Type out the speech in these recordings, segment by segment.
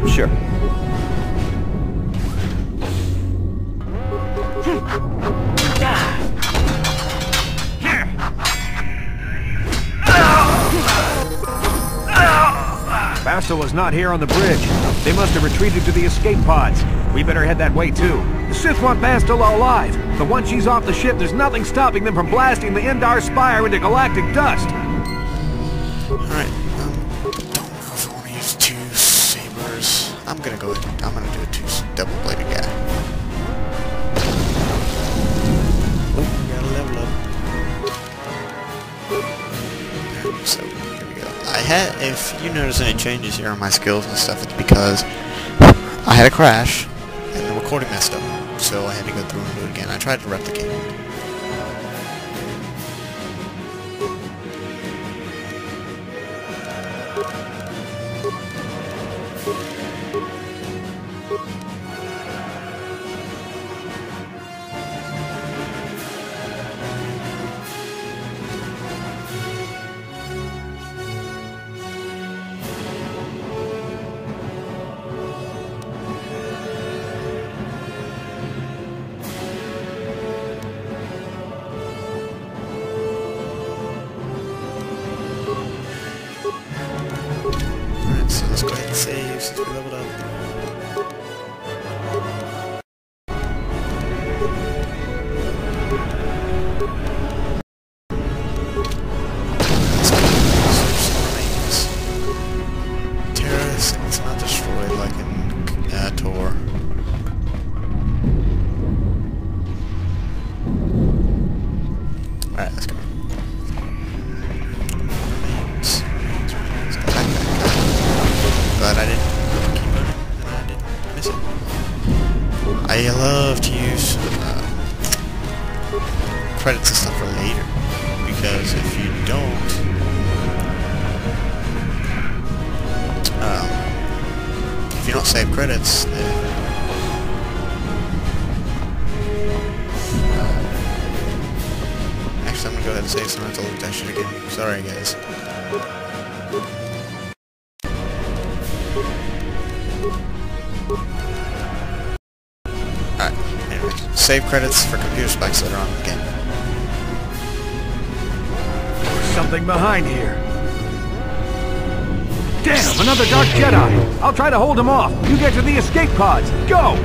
Sure. Basila's not here on the bridge. They must have retreated to the escape pods. We better head that way too. The Sith want Bastila alive, but once she's off the ship, there's nothing stopping them from blasting the Endar Spire into galactic dust. Alright, don't know if I want to use two sabers. I'm gonna do a double-bladed guy. Oh, we gotta level up. So, here we go. If you notice any changes here on my skills and stuff, it's because I had a crash, and the recording messed up, so I had to go through and do it again. I tried to replicate it. So let's go ahead and save since we leveled up. Let's go some Taris, and it's not destroyed like in KOTOR. Alright, let's go. Glad I didn't keep moving and I didn't miss it. I love to use credits and stuff for later, because if you don't, save credits, then actually I'm gonna go ahead and save some of to look that shit again. Sorry guys. Alright, anyway, save credits for computer spikes later on again. There's something behind here. Damn, another Dark Jedi! I'll try to hold him off. You get to the escape pods. Go!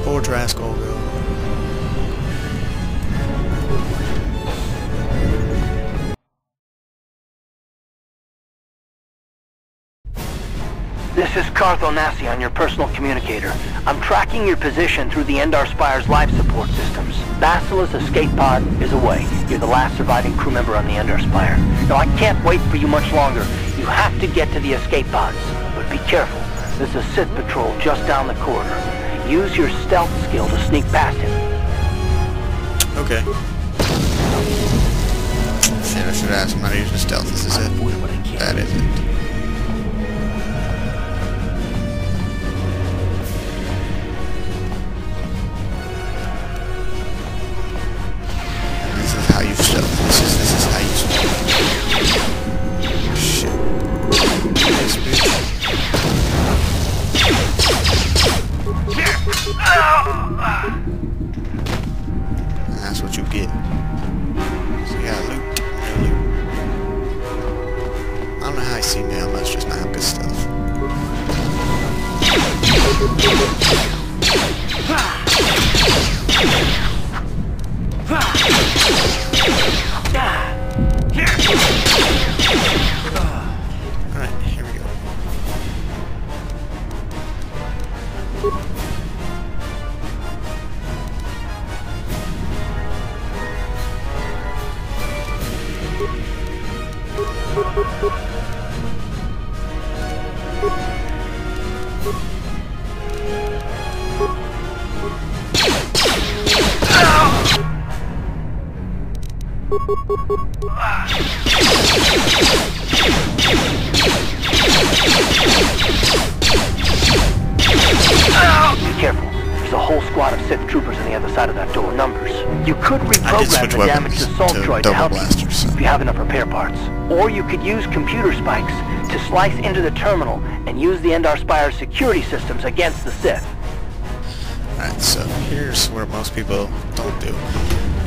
Poor Draskol, go. This is Carthonasi on your personal communicator. I'm tracking your position through the Endar Spire's life support systems. Basila's escape pod is away. You're the last surviving crew member on the Endar Spire. Now I can't wait for you much longer. You have to get to the escape pods. But be careful. There's a Sith patrol just down the corridor. Use your stealth skill to sneak past him. Okay. Shit, I should ask him how to use his stealth. This is it. That is it. How you stealth. This is how you stealth. Shit. Nice, bitch. And that's what you get. So you gotta loot. No loot. I don't know how you see me, I must just not have good stealth. Alright, here we go. Be careful. There's There's a whole squad of Sith troopers on the other side of that door. Numbers. You could I did reprogram switch the damaged weapons assault to droid to double help blasters. you if you have enough repair parts. Or you could use computer spikes to slice into the terminal and use the Endar Spire's security systems against the Sith. Alright, so here's where most people don't do.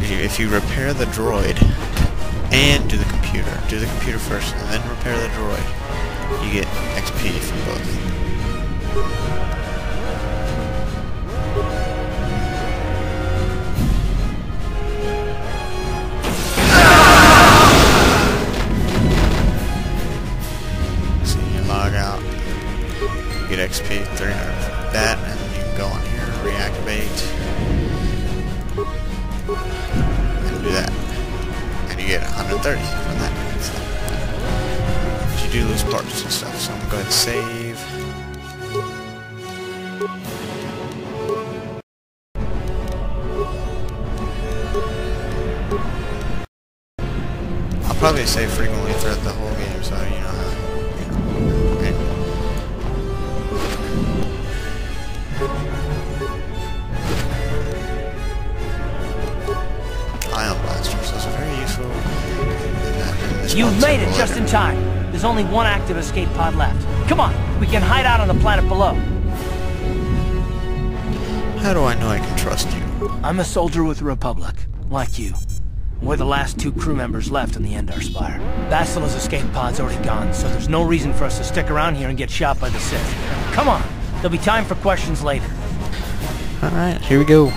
If you repair the droid and do the computer first and then repair the droid, you get XP from both. So you log out, you get XP, 300 from that, and then you can go on here, reactivate, and do that. And you get 130 from that. But you do lose parts and stuff, so I'm going to go ahead and save. I'll probably save frequently throughout the whole game, so you know how. Ion blasters, those are very useful. You've made it just in time. There's only one active escape pod left. Come on, we can hide out on the planet below. How do I know I can trust you? I'm a soldier with the Republic, like you. We're the last 2 crew members left in the Endar Spire. Bastila's escape pod's already gone, so there's no reason for us to stick around here and get shot by the Sith. Come on, there'll be time for questions later. Alright, here we go.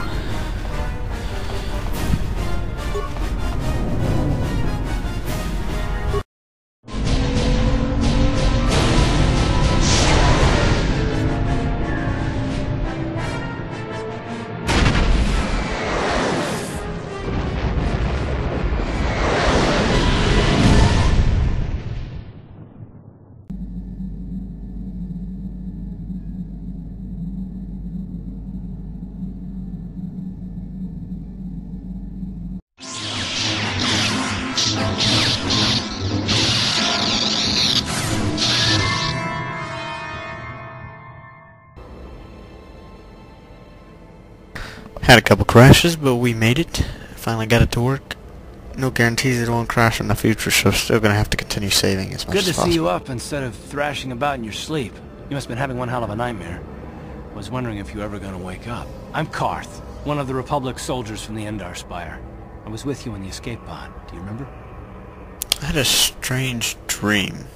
Had a couple crashes, but we made it. Finally got it to work. No guarantees it won't crash in the future, so still gonna have to continue saving as much Good as to possible. see you up instead of thrashing about in your sleep. You must have been having one hell of a nightmare. I was wondering if you were ever gonna wake up. I'm Karth, one of the Republic soldiers from the Endar Spire. I was with you in the escape pod. Do you remember? I had a strange dream,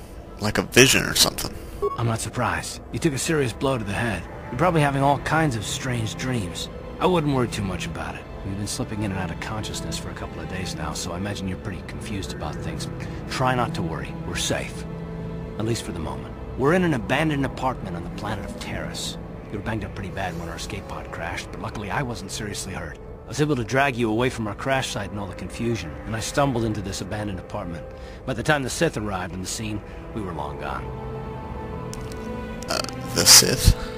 like a vision or something. I'm not surprised. You took a serious blow to the head. You're probably having all kinds of strange dreams. I wouldn't worry too much about it. You've been slipping in and out of consciousness for a couple of days now, so I imagine you're pretty confused about things. Try not to worry. We're safe. At least for the moment. We're in an abandoned apartment on the planet of Taris. You were banged up pretty bad when our escape pod crashed, but luckily I wasn't seriously hurt. I was able to drag you away from our crash site and all the confusion, and I stumbled into this abandoned apartment. By the time the Sith arrived on the scene, we were long gone. The Sith?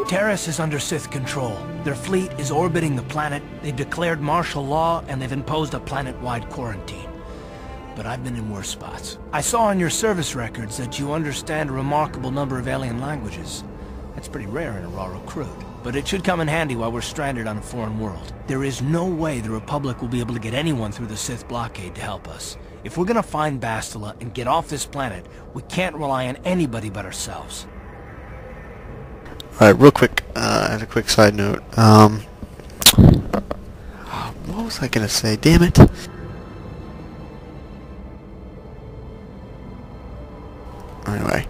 Taris is under Sith control. Their fleet is orbiting the planet, they've declared martial law, and they've imposed a planet-wide quarantine. But I've been in worse spots. I saw on your service records that you understand a remarkable number of alien languages. That's pretty rare in a raw recruit. But it should come in handy while we're stranded on a foreign world. There is no way the Republic will be able to get anyone through the Sith blockade to help us. If we're gonna find Bastila and get off this planet, we can't rely on anybody but ourselves. Alright, real quick, as a quick side note, what was I gonna say? Damn it! Anyway,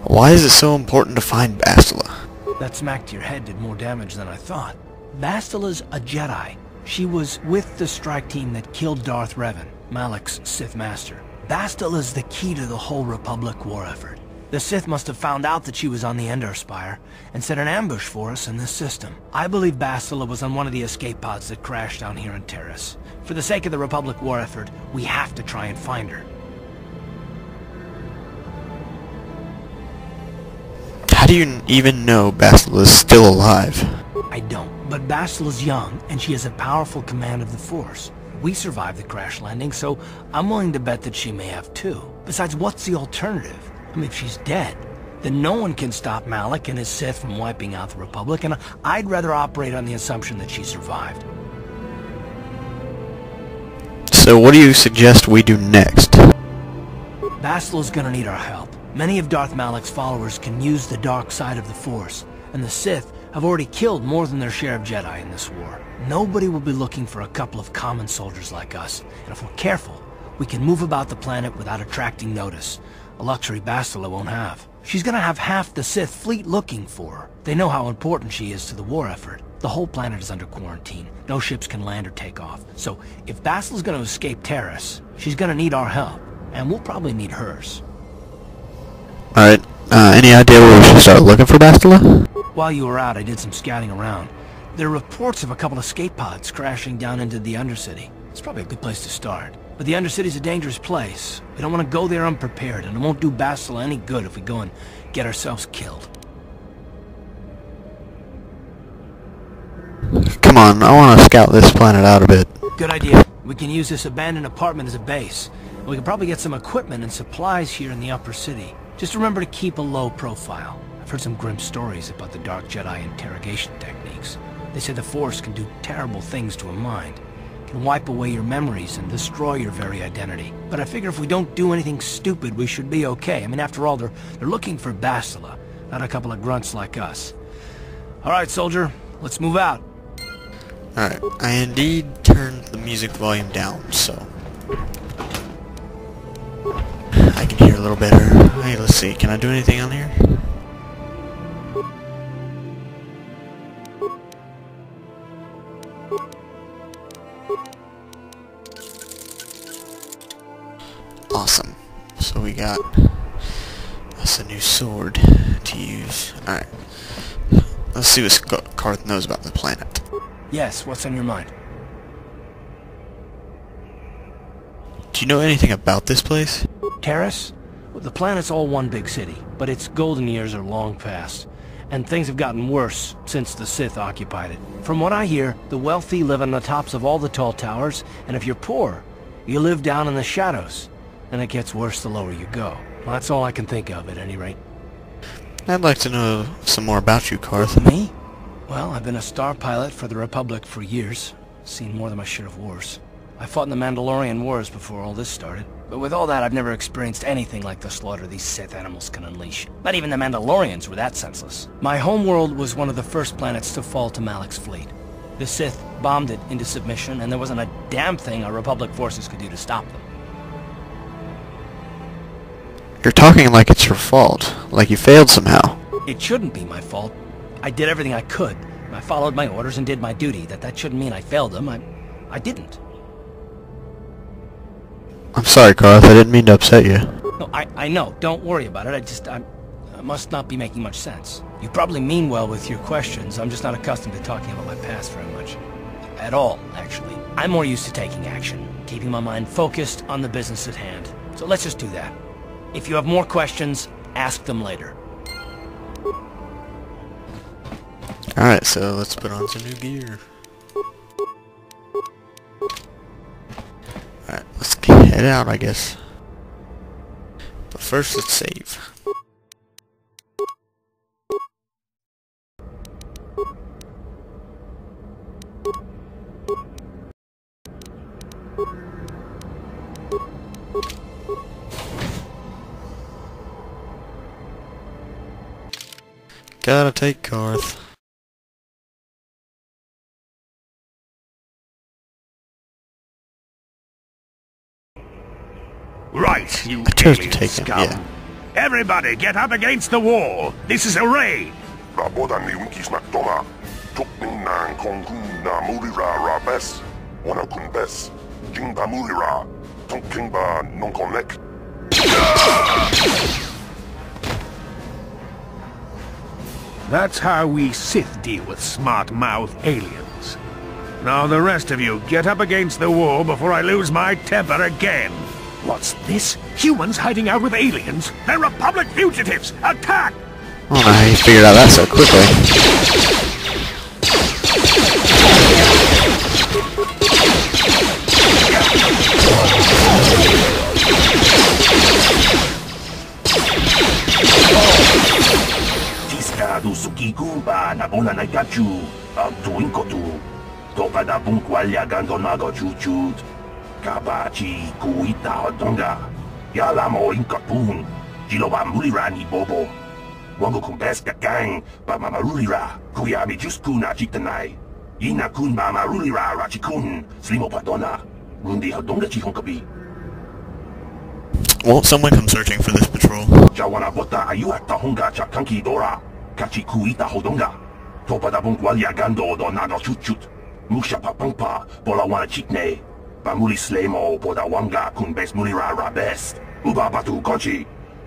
why is it so important to find Bastila? That smack to your head did more damage than I thought. Bastila's a Jedi. She was with the strike team that killed Darth Revan, Malak's Sith Master. Bastila's the key to the whole Republic war effort. The Sith must have found out that she was on the Endar Spire and set an ambush for us in this system. I believe Bastila was on one of the escape pods that crashed down here in Taris. For the sake of the Republic war effort, we have to try and find her. How do you even know Bastila's still alive? I don't, but Bastila's young, and she has a powerful command of the Force. We survived the crash landing, so I'm willing to bet that she may have too. Besides, what's the alternative? I mean, if she's dead, then no one can stop Malik and his Sith from wiping out the Republic, and I'd rather operate on the assumption that she survived. So what do you suggest we do next? Basila's gonna need our help. Many of Darth Malik's followers can use the dark side of the Force, and the Sith have already killed more than their share of Jedi in this war. Nobody will be looking for a couple of common soldiers like us, and if we're careful, we can move about the planet without attracting notice, a luxury Basila won't have. She's gonna have half the Sith fleet looking for her. They know how important she is to the war effort. The whole planet is under quarantine. No ships can land or take off. So, if Basila's gonna escape Taris, she's gonna need our help, and we'll probably need hers. Alright, any idea where we should start looking for Bastila? While you were out, I did some scouting around. There are reports of a couple of escape pods crashing down into the Undercity. It's probably a good place to start. But the Undercity's a dangerous place. We don't want to go there unprepared, and it won't do Basila any good if we go and get ourselves killed. Come on, I want to scout this planet out a bit. Good idea. We can use this abandoned apartment as a base. And we can probably get some equipment and supplies here in the upper city. Just remember to keep a low profile. I've heard some grim stories about the Dark Jedi interrogation techniques. They say the Force can do terrible things to a mind. Can wipe away your memories and destroy your very identity. But I figure if we don't do anything stupid, we should be okay. I mean, after all, they're looking for Basila, not a couple of grunts like us. All right, soldier, let's move out. Alright, I indeed turned the music volume down, so I can hear a little better. Hey, let's see, can I do anything on here? Awesome. So we got us a new sword to use. Alright. Let's see what Karth knows about the planet. Yes, what's on your mind? Do you know anything about this place? Taris? Well, the planet's all one big city, but its golden years are long past. And things have gotten worse since the Sith occupied it. From what I hear, the wealthy live on the tops of all the tall towers, and if you're poor, you live down in the shadows. And it gets worse the lower you go. Well, that's all I can think of, at any rate. I'd like to know some more about you, Karth. Me? Well, I've been a star pilot for the Republic for years. Seen more than my share of wars. I fought in the Mandalorian Wars before all this started. But with all that, I've never experienced anything like the slaughter these Sith animals can unleash. Not even the Mandalorians were that senseless. My homeworld was one of the first planets to fall to Malik's fleet. The Sith bombed it into submission, and there wasn't a damn thing our Republic forces could do to stop them. You're talking like it's your fault, like you failed somehow. It shouldn't be my fault. I did everything I could. I followed my orders and did my duty. That shouldn't mean I failed them. I didn't. I'm sorry, Karth. I didn't mean to upset you. No, I know. Don't worry about it. I must not be making much sense. You probably mean well with your questions. I'm just not accustomed to talking about my past very much. At all, actually. I'm more used to taking action, keeping my mind focused on the business at hand. So let's just do that. If you have more questions, ask them later. Alright, so let's put on some new gear. Alright, let's head out, I guess. But first, let's save. Gotta take Karth. Right, you I chose to alien take him, scum. yeah. Everybody, get up against the wall. This is a raid. Rabodan liunkis naktoma. Tukning nang kongkun na mulira rabes. Wana kun bes. Jingba mulira. Tonkingba non connect. That's how we Sith deal with smart-mouthed aliens. Now the rest of you, get up against the wall before I lose my temper again. What's this? Humans hiding out with aliens? They're Republic fugitives! Attack! I don't know how you figured out that so quickly. bola na kachu, tuing kotu. Topada pungkwalya gandonago chuchut. Kabachi kuita hotonga. Yala mo inkapun. Jiloba mulirani bobo. Wango kumbes kakang, ba mamarulira. Kuya mi juskuna chitanai. Ina kun ba marulira rachikun. Slimo padona. Rundi hotonga chihonkabi. Won't someone come searching for this patrol? Jawana bota ayuak tahonga chakanki dora. Kachi kuita hodonga. Topada pungkwalya gando donado chuchut. Musha papangpa, bola wana chikne. Bamuli slemo, boda wanga kun bes mulira rabest. Uba batu kochi.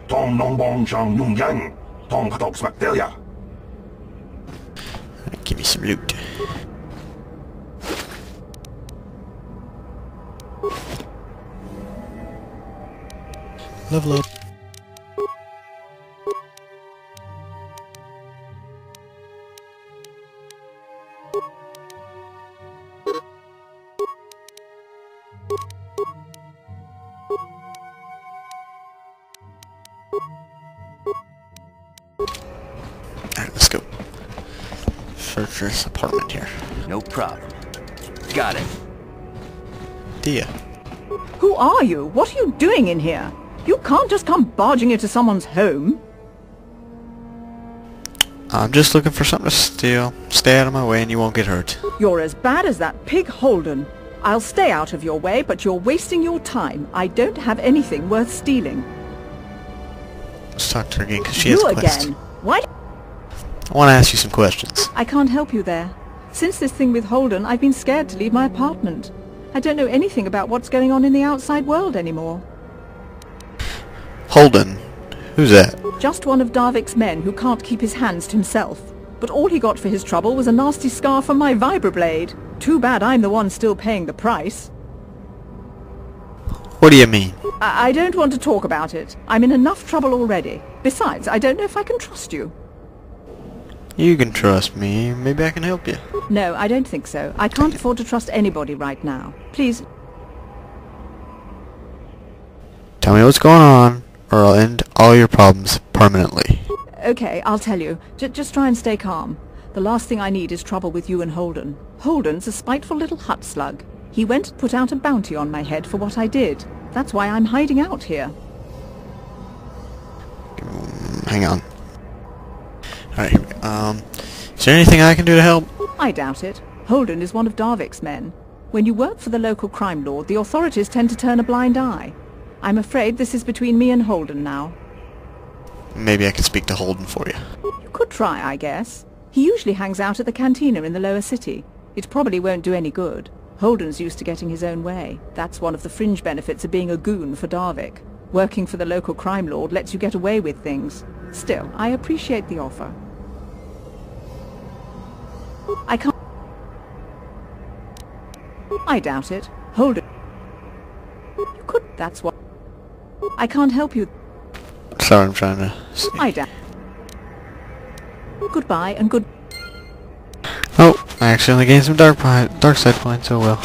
Tong nongbong chang nung yang. Tong katok smaktelia. Give me some loot. Level up. Alright, let's go. Search this apartment here. No problem. Got it. Dia. Who are you? What are you doing in here? You can't just come barging into someone's home. I'm just looking for something to steal. Stay out of my way and you won't get hurt. You're as bad as that pig Holden. I'll stay out of your way, but you're wasting your time. I don't have anything worth stealing. Let's talk to her again because she has You a quest. again? Why? I want to ask you some questions. I can't help you there. Since this thing with Holden, I've been scared to leave my apartment. I don't know anything about what's going on in the outside world anymore. Holden. Who's that? Just one of Darvik's men who can't keep his hands to himself. But all he got for his trouble was a nasty scar from my vibroblade. Too bad I'm the one still paying the price. What do you mean? I don't want to talk about it. I'm in enough trouble already. Besides, I don't know if I can trust you. You can trust me. Maybe I can help you. No, I don't think so. I can't afford to trust anybody right now. Please. Tell me what's going on, or I'll end all your problems permanently. Okay, I'll tell you. Just try and stay calm. The last thing I need is trouble with you and Holden. Holden's a spiteful little hut slug. He went and put out a bounty on my head for what I did. That's why I'm hiding out here. Hang on. Alright, here we go. Is there anything I can do to help? I doubt it. Holden is one of Darvik's men. When you work for the local crime lord, the authorities tend to turn a blind eye. I'm afraid this is between me and Holden now. Maybe I can speak to Holden for you. You could try, I guess. He usually hangs out at the cantina in the lower city. It probably won't do any good. Holden's used to getting his own way. That's one of the fringe benefits of being a goon for Darvik. Working for the local crime lord lets you get away with things. Still, I appreciate the offer. I can't... I doubt it. Holden... You could... That's what... I can't help you. Sorry, I'm trying to see. I doubt... Goodbye and good... Oh, I accidentally gained some dark side points, oh well.